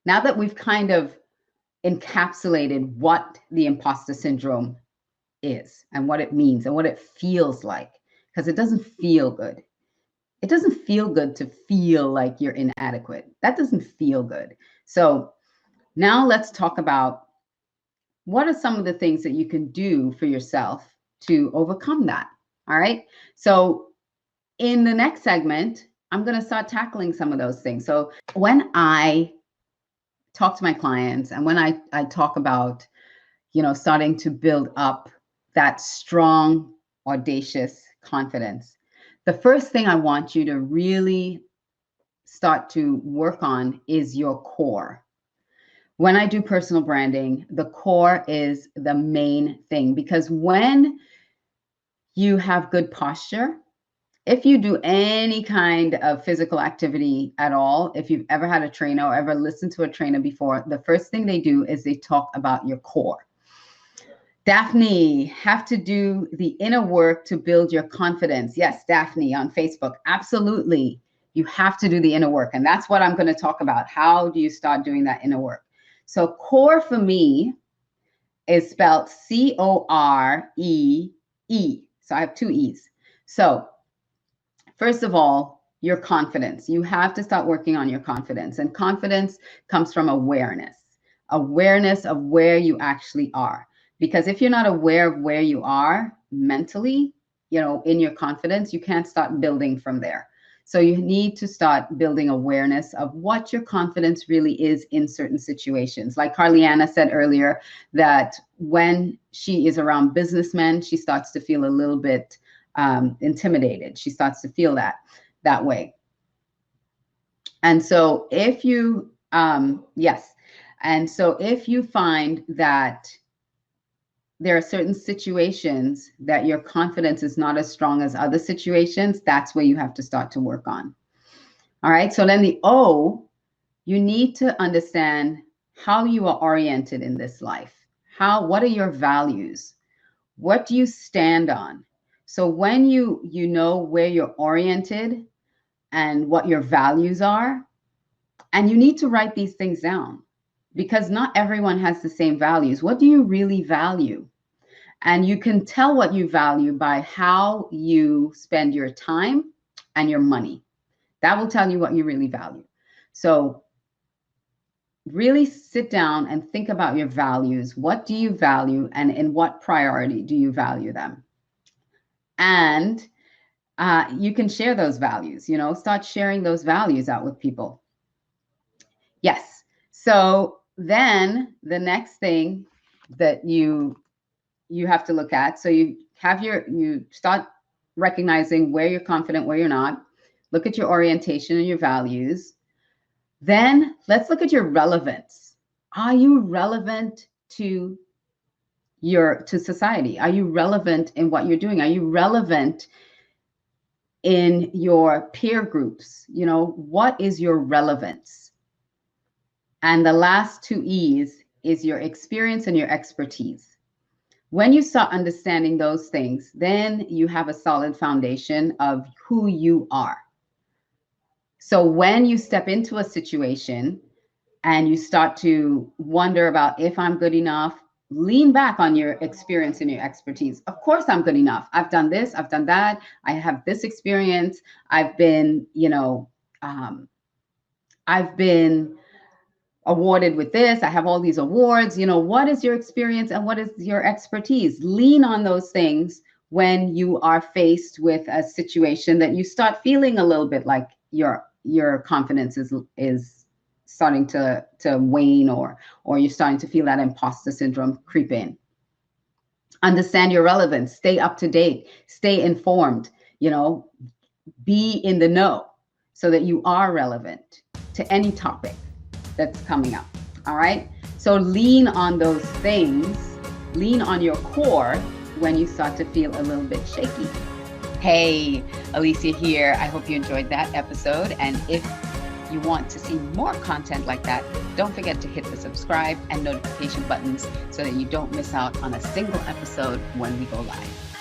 Now that we've kind of encapsulated what the imposter syndrome is and what it means and what it feels like, because it doesn't feel good. It doesn't feel good to feel like you're inadequate. That doesn't feel good. So now let's talk about what are some of the things that you can do for yourself to overcome that. All right. So in the next segment, I'm going to start tackling some of those things. So when I talk to my clients and when I talk about, starting to build up that strong, audacious confidence, the first thing I want you to really start to work on is your core. When I do personal branding, the core is the main thing, because when you have good posture, if you do any kind of physical activity at all, if you've ever had a trainer or ever listened to a trainer before, the first thing they do is they talk about your core. Daphne, have to do the inner work to build your confidence. Yes, Daphne on Facebook. Absolutely. You have to do the inner work. And that's what I'm going to talk about. How do you start doing that inner work? So core for me is spelled C-O-R-E-E. So I have two E's. So first of all, your confidence. You have to start working on your confidence. And confidence comes from awareness of where you actually are. Because if you're not aware of where you are mentally, in your confidence, you can't start building from there. So you need to start building awareness of what your confidence really is in certain situations. Like Carliana said earlier, that when she is around businessmen, she starts to feel a little bit intimidated. She starts to feel that way. And so if you, if you find that there are certain situations that your confidence is not as strong as other situations, that's where you have to start to work on. All right. So then the O, you need to understand how you are oriented in this life. What are your values? What do you stand on? So when you know where you're oriented and what your values are, and you need to write these things down, because not everyone has the same values. What do you really value? And you can tell what you value by how you spend your time and your money. That will tell you what you really value. So really sit down and think about your values. What do you value, and in what priority do you value them? And you can share those values, start sharing those values out with people. Yes. So then the next thing that you have to look at, so you start recognizing where you're confident, where you're not. Look at your orientation and your values. Then let's look at your relevance. Are you relevant to society? Are you relevant in what you're doing? Are you relevant in your peer groups? What is your relevance? And the last two E's is your experience and your expertise. When you start understanding those things, then you have a solid foundation of who you are. So when you step into a situation and you start to wonder about if I'm good enough, lean back on your experience and your expertise. Of course I'm good enough. I've done this, I've done that. I have this experience. I've been, I've been awarded with this. I have all these awards. What is your experience and what is your expertise? Lean on those things when you are faced with a situation that you start feeling a little bit like your confidence is starting to wane, or you're starting to feel that imposter syndrome creep in. Understand your relevance, stay up to date, stay informed, be in the know so that you are relevant to any topic that's coming up. All right. So lean on those things, lean on your core when you start to feel a little bit shaky. Hey, Alicia here. I hope you enjoyed that episode. And if you want to see more content like that, don't forget to hit the subscribe and notification buttons so that you don't miss out on a single episode when we go live.